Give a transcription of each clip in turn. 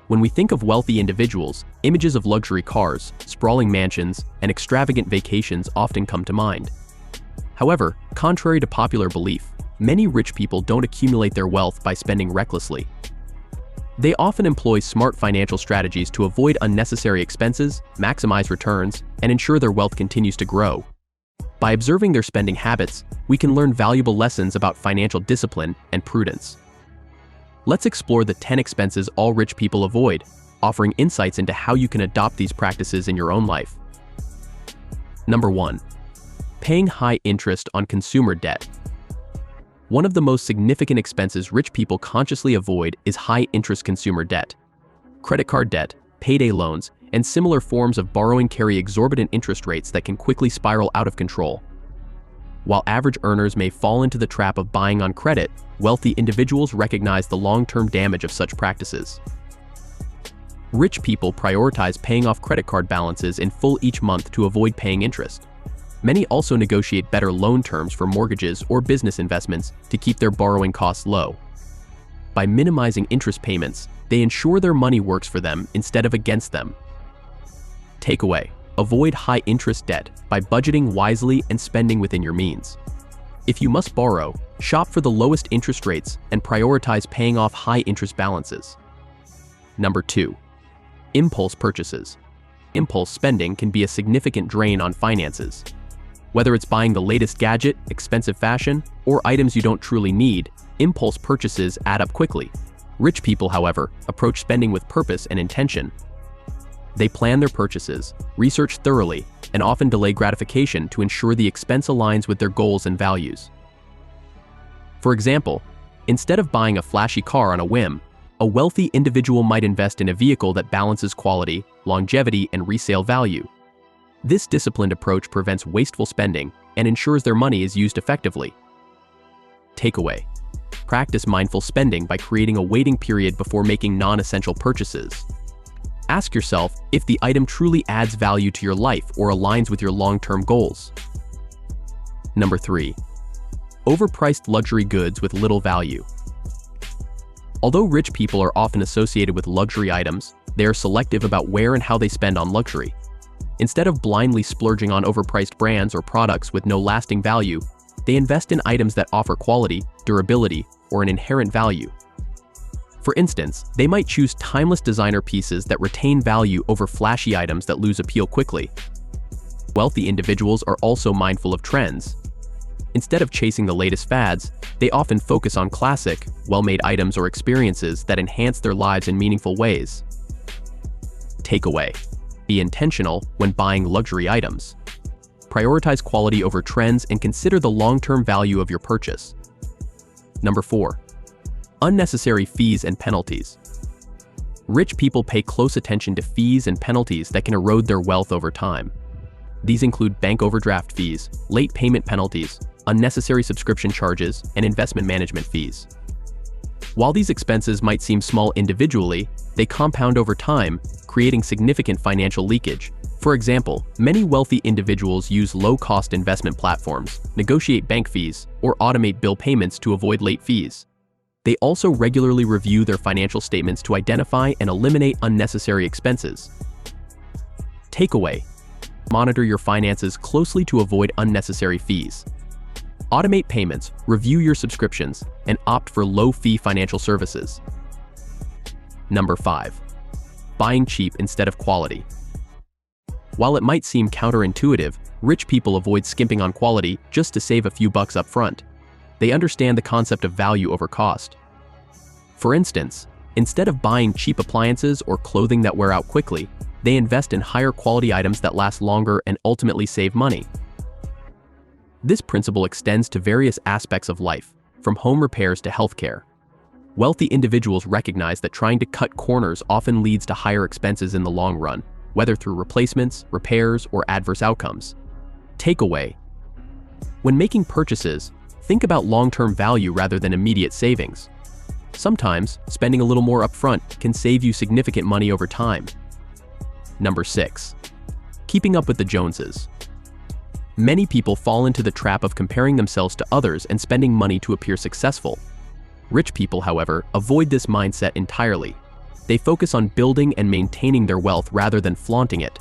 When we think of wealthy individuals, images of luxury cars, sprawling mansions, and extravagant vacations often come to mind. However, contrary to popular belief, many rich people don't accumulate their wealth by spending recklessly. They often employ smart financial strategies to avoid unnecessary expenses, maximize returns, and ensure their wealth continues to grow. By observing their spending habits, we can learn valuable lessons about financial discipline and prudence. Let's explore the 10 expenses all rich people avoid, offering insights into how you can adopt these practices in your own life. Number 1. Paying high interest on consumer debt. One of the most significant expenses rich people consciously avoid is high-interest consumer debt. Credit card debt, payday loans, and similar forms of borrowing carry exorbitant interest rates that can quickly spiral out of control. While average earners may fall into the trap of buying on credit, wealthy individuals recognize the long-term damage of such practices. Rich people prioritize paying off credit card balances in full each month to avoid paying interest. Many also negotiate better loan terms for mortgages or business investments to keep their borrowing costs low. By minimizing interest payments, they ensure their money works for them instead of against them. Takeaway: avoid high-interest debt by budgeting wisely and spending within your means. If you must borrow, shop for the lowest interest rates and prioritize paying off high-interest balances. Number 2. Impulse purchases. Impulse spending can be a significant drain on finances. Whether it's buying the latest gadget, expensive fashion, or items you don't truly need, impulse purchases add up quickly. Rich people, however, approach spending with purpose and intention. They plan their purchases, research thoroughly, and often delay gratification to ensure the expense aligns with their goals and values. For example, instead of buying a flashy car on a whim, a wealthy individual might invest in a vehicle that balances quality, longevity, and resale value. This disciplined approach prevents wasteful spending and ensures their money is used effectively. Takeaway: practice mindful spending by creating a waiting period before making non-essential purchases. Ask yourself if the item truly adds value to your life or aligns with your long-term goals. Number 3. Overpriced luxury goods with little value. Although rich people are often associated with luxury items, they are selective about where and how they spend on luxury. Instead of blindly splurging on overpriced brands or products with no lasting value, they invest in items that offer quality, durability, or an inherent value. For instance, they might choose timeless designer pieces that retain value over flashy items that lose appeal quickly. Wealthy individuals are also mindful of trends. Instead of chasing the latest fads, they often focus on classic, well-made items or experiences that enhance their lives in meaningful ways. Takeaway: be intentional when buying luxury items. Prioritize quality over trends and consider the long-term value of your purchase. Number 4. Unnecessary fees and penalties. Rich people pay close attention to fees and penalties that can erode their wealth over time. These include bank overdraft fees, late payment penalties, unnecessary subscription charges, and investment management fees. While these expenses might seem small individually, they compound over time, creating significant financial leakage. For example, many wealthy individuals use low-cost investment platforms, negotiate bank fees, or automate bill payments to avoid late fees. They also regularly review their financial statements to identify and eliminate unnecessary expenses. Takeaway: monitor your finances closely to avoid unnecessary fees. Automate payments, review your subscriptions, and opt for low-fee financial services. Number 5. Buying cheap instead of quality. While it might seem counterintuitive, rich people avoid skimping on quality just to save a few bucks up front. They understand the concept of value over cost. For instance, instead of buying cheap appliances or clothing that wear out quickly, they invest in higher quality items that last longer and ultimately save money. This principle extends to various aspects of life, from home repairs to healthcare. Wealthy individuals recognize that trying to cut corners often leads to higher expenses in the long run, whether through replacements, repairs, or adverse outcomes. Takeaway: when making purchases, think about long-term value rather than immediate savings. Sometimes, spending a little more upfront can save you significant money over time. Number 6. Keeping up with the Joneses. Many people fall into the trap of comparing themselves to others and spending money to appear successful. Rich people, however, avoid this mindset entirely. They focus on building and maintaining their wealth rather than flaunting it.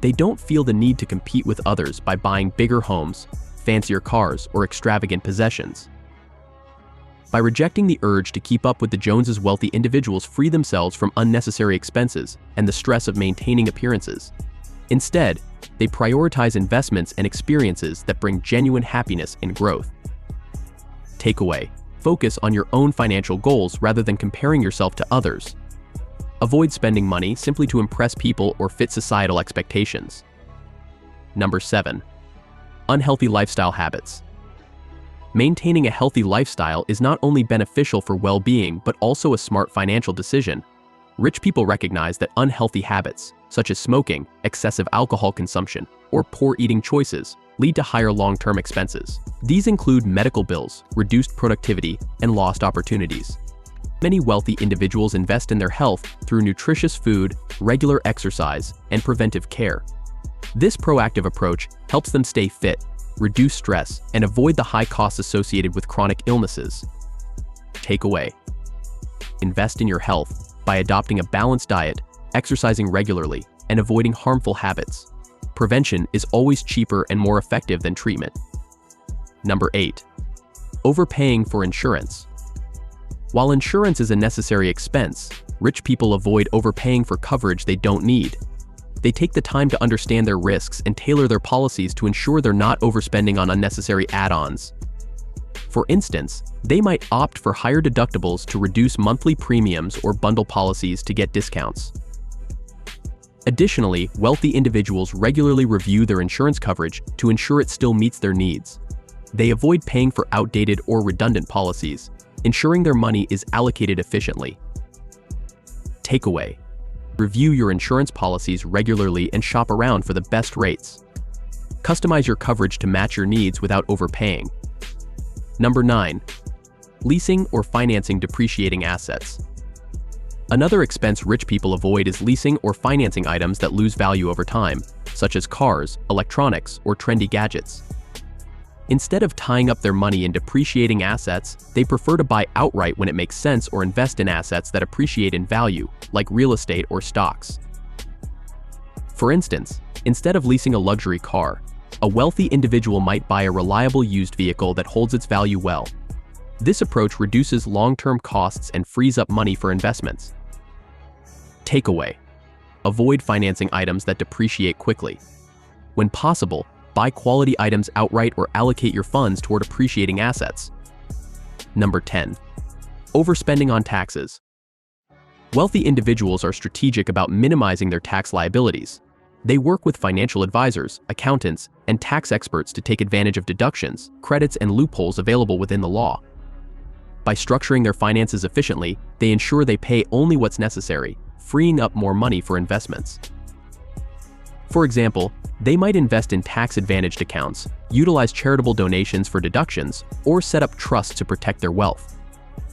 They don't feel the need to compete with others by buying bigger homes, fancier cars, or extravagant possessions. By rejecting the urge to keep up with the Joneses, wealthy individuals free themselves from unnecessary expenses and the stress of maintaining appearances. Instead, they prioritize investments and experiences that bring genuine happiness and growth. Takeaway: focus on your own financial goals rather than comparing yourself to others. Avoid spending money simply to impress people or fit societal expectations. Number 7. Unhealthy lifestyle habits. Maintaining a healthy lifestyle is not only beneficial for well-being but also a smart financial decision. Rich people recognize that unhealthy habits, such as smoking, excessive alcohol consumption, or poor eating choices, lead to higher long-term expenses. These include medical bills, reduced productivity, and lost opportunities. Many wealthy individuals invest in their health through nutritious food, regular exercise, and preventive care. This proactive approach helps them stay fit, reduce stress, and avoid the high costs associated with chronic illnesses. Takeaway: invest in your health by adopting a balanced diet, exercising regularly, and avoiding harmful habits. Prevention is always cheaper and more effective than treatment. Number 8. Overpaying for insurance. While insurance is a necessary expense, rich people avoid overpaying for coverage they don't need. They take the time to understand their risks and tailor their policies to ensure they're not overspending on unnecessary add-ons. For instance, they might opt for higher deductibles to reduce monthly premiums or bundle policies to get discounts. Additionally, wealthy individuals regularly review their insurance coverage to ensure it still meets their needs. They avoid paying for outdated or redundant policies, ensuring their money is allocated efficiently. Takeaway: review your insurance policies regularly and shop around for the best rates. Customize your coverage to match your needs without overpaying. Number 9. Leasing or financing depreciating assets. Another expense rich people avoid is leasing or financing items that lose value over time, such as cars, electronics, or trendy gadgets. Instead of tying up their money in depreciating assets, they prefer to buy outright when it makes sense or invest in assets that appreciate in value, like real estate or stocks. For instance, instead of leasing a luxury car, a wealthy individual might buy a reliable used vehicle that holds its value well. This approach reduces long-term costs and frees up money for investments. Takeaway: avoid financing items that depreciate quickly. When possible, buy quality items outright or allocate your funds toward appreciating assets. Number 10. Overspending on taxes. Wealthy individuals are strategic about minimizing their tax liabilities. They work with financial advisors, accountants, and tax experts to take advantage of deductions, credits, and loopholes available within the law. By structuring their finances efficiently, they ensure they pay only what's necessary, freeing up more money for investments. For example, they might invest in tax-advantaged accounts, utilize charitable donations for deductions, or set up trusts to protect their wealth.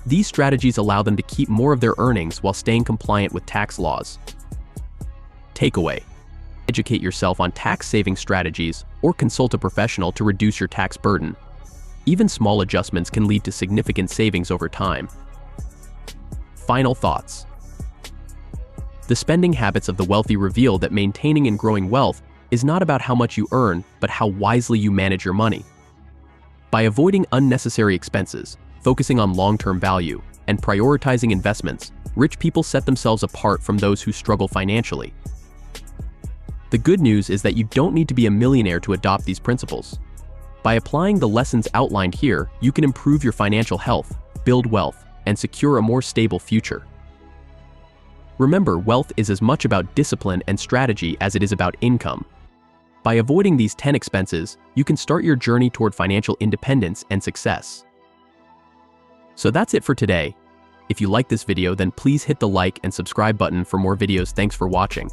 These strategies allow them to keep more of their earnings while staying compliant with tax laws. Takeaway: educate yourself on tax-saving strategies or consult a professional to reduce your tax burden. Even small adjustments can lead to significant savings over time. Final thoughts. The spending habits of the wealthy reveal that maintaining and growing wealth is not about how much you earn, but how wisely you manage your money. By avoiding unnecessary expenses, focusing on long-term value, and prioritizing investments, rich people set themselves apart from those who struggle financially. The good news is that you don't need to be a millionaire to adopt these principles. By applying the lessons outlined here, you can improve your financial health, build wealth, and secure a more stable future. Remember, wealth is as much about discipline and strategy as it is about income. By avoiding these 10 expenses, you can start your journey toward financial independence and success. So that's it for today. If you like this video, then please hit the like and subscribe button for more videos. Thanks for watching.